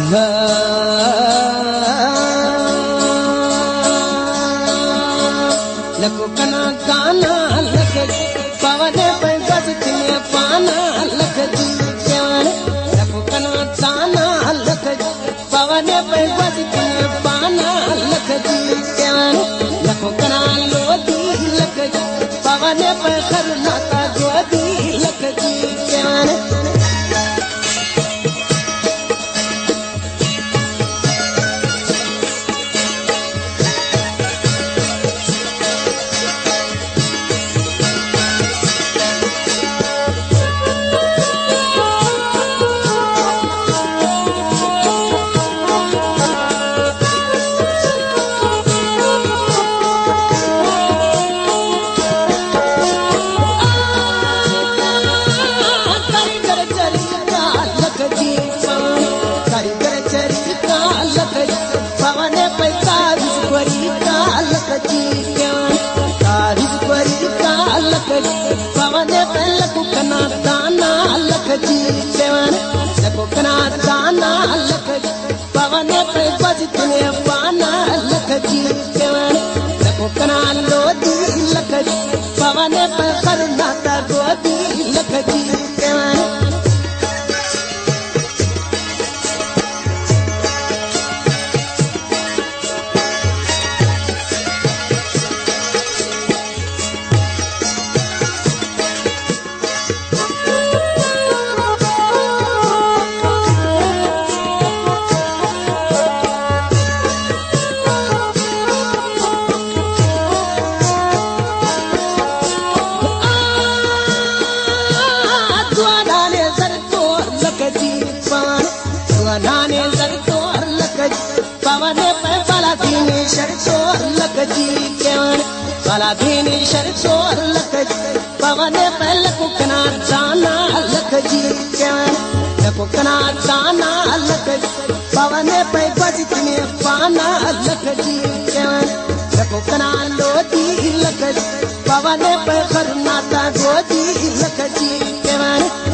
लको कना गाना लख पवने पे बजने पाना लख जी प्यार लको कना गाना लख पवने पे बजने पाना लख जी प्यार लको कना लोदी लख पवने पे खरना का गोदी लख जी प्यार पवने पे लको कना दाना लख जी प्यार लको कना दाना लख पवने पे बजने पाना लख जी प्यार लको कना लोदी लख पवने पे खरना का गोदी लख जी प्यार नाने सर तो लख पवने पे बाला दीने शर तो लख जी केवन बाला दीने शर तो लख पवने पे लको कना दाना लख जी केवन लको कना दाना लख पवने पे बजने पाना लख जी केवन लको कना लोदी लख पवने पे खरना का गोदी लख जी केवन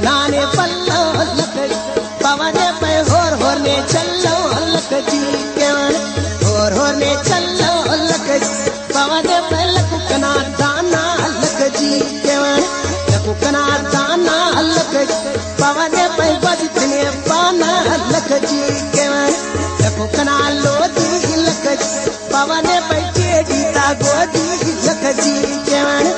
नाने पल्लो लख पवने पे होर ने चलो लख जी प्यार होर ने चलो लख पवने पे लको कना दाना लख जी प्यार लको कना दाना लख पवने पे बजने पाना लख जी प्यार लको कना लोदी लख पवने पे केडी ता गोदी लख जी प्यार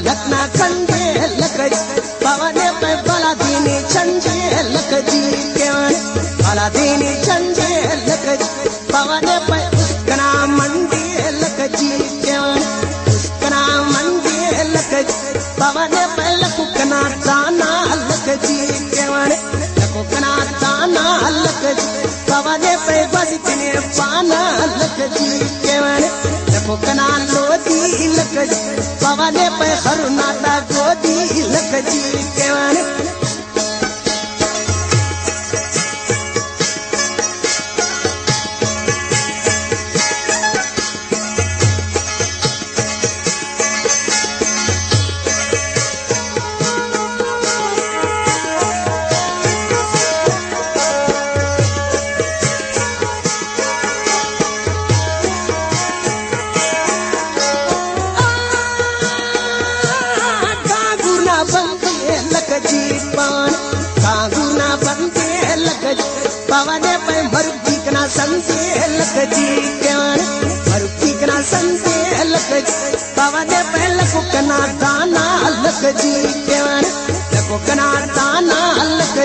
लखना खंडे लख पवने पे बाला दीने छंजे लख जी प्यार बाला दीने छंजे लख पवने पे उसकना मंडी लख जी प्यार उसकना मंडी लख पवने पे लको कना दाना लख जी प्यार लको कना दाना लख पवने पे बजने पाना लख जी प्यार लको कना लोदी लख पवने पे खरना ता गोदी लख जी केवन बंद पान कांगुना बंदे लख पवने पे मरुकी कना संते लख जी क्यान मरुकी कना संते लख पवने पे लखो कना दाना लख जी क्यान लखो कना दाना लख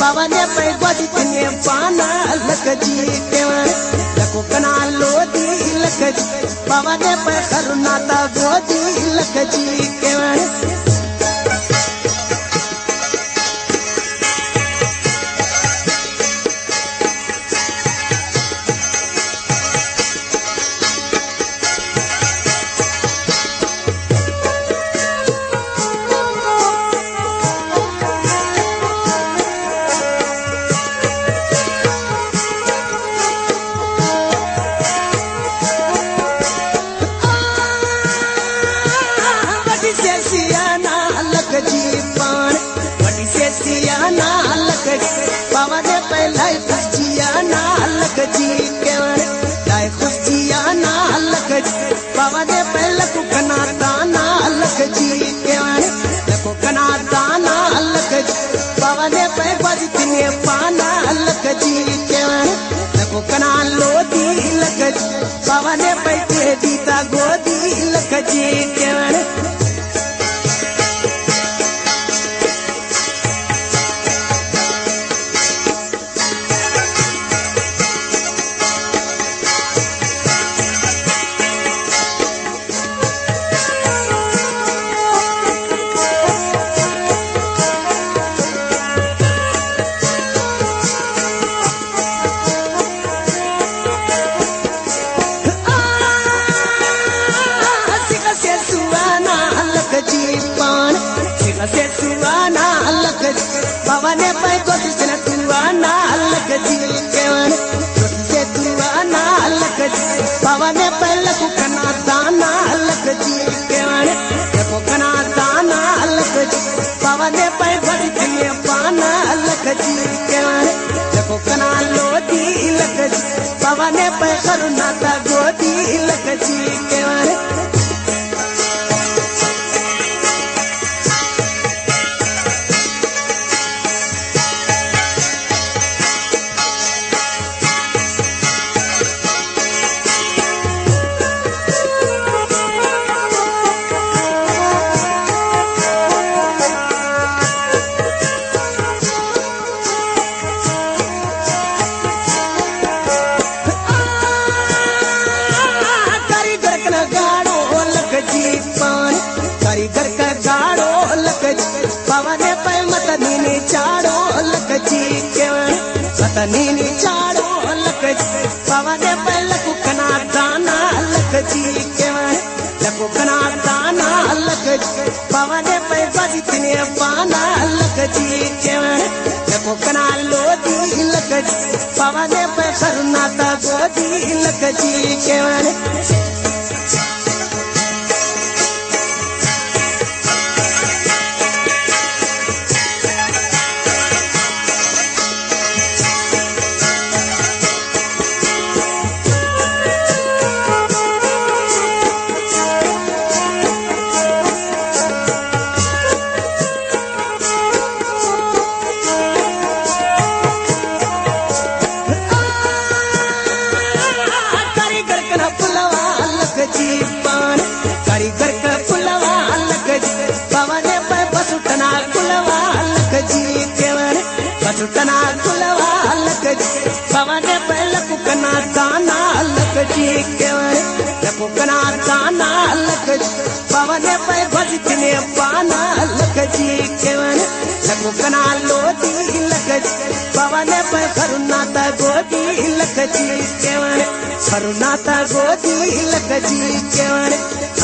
पवने पे गोदी तने पाना लख जी क्यान लखो कना लोदी लख पवने पे करुणा ता गोदी लख जी क्यान सियाना लख पवने पे लाई खुशियाना लख जी केवन लाई खुशियाना लख पवने पे लख कना दाना लख जी केवन लख कना दाना लख पवने पे बजतने पाना लख जी केवन लख कना लोदी लख पवने पे दे दीता गोदी लख जी केवन से सुवाना लख पवने पे गोद से तुवाना लख जी केवन से तुवाना लख पवने पे लख कना दाना लख जी केवन लख कना दाना लख पवने पे गोद से पाना लख जी केवन लख कना लोदी लख पवने पे करुणा ता गोदी लख जी केवन कारीगर का गाड़ो लख पवने पे मतनी चाड़ो लख जी केवन मतनी चाड़ो लख पवने पे लख कना दाना लख जी केवन लख कना दाना लख पवने पे बजतने पाना लख जी केवन लख कना लोदी लख पवने पे करुणा ता गोदी लख जी केवन कारीगर का पुलवा लख पवने पे बसुटना कुलवा लख जी केवन बसुटना कुलवा लख पवने पे लख कना दाना लख जी केवन लख कना दाना लख पवने पे बजतने पाना लख जी केवन लख कना लोदी लख पवने पे करुणा ता गोदी लख जी केवन करुणा ता गोदी लख जी केवन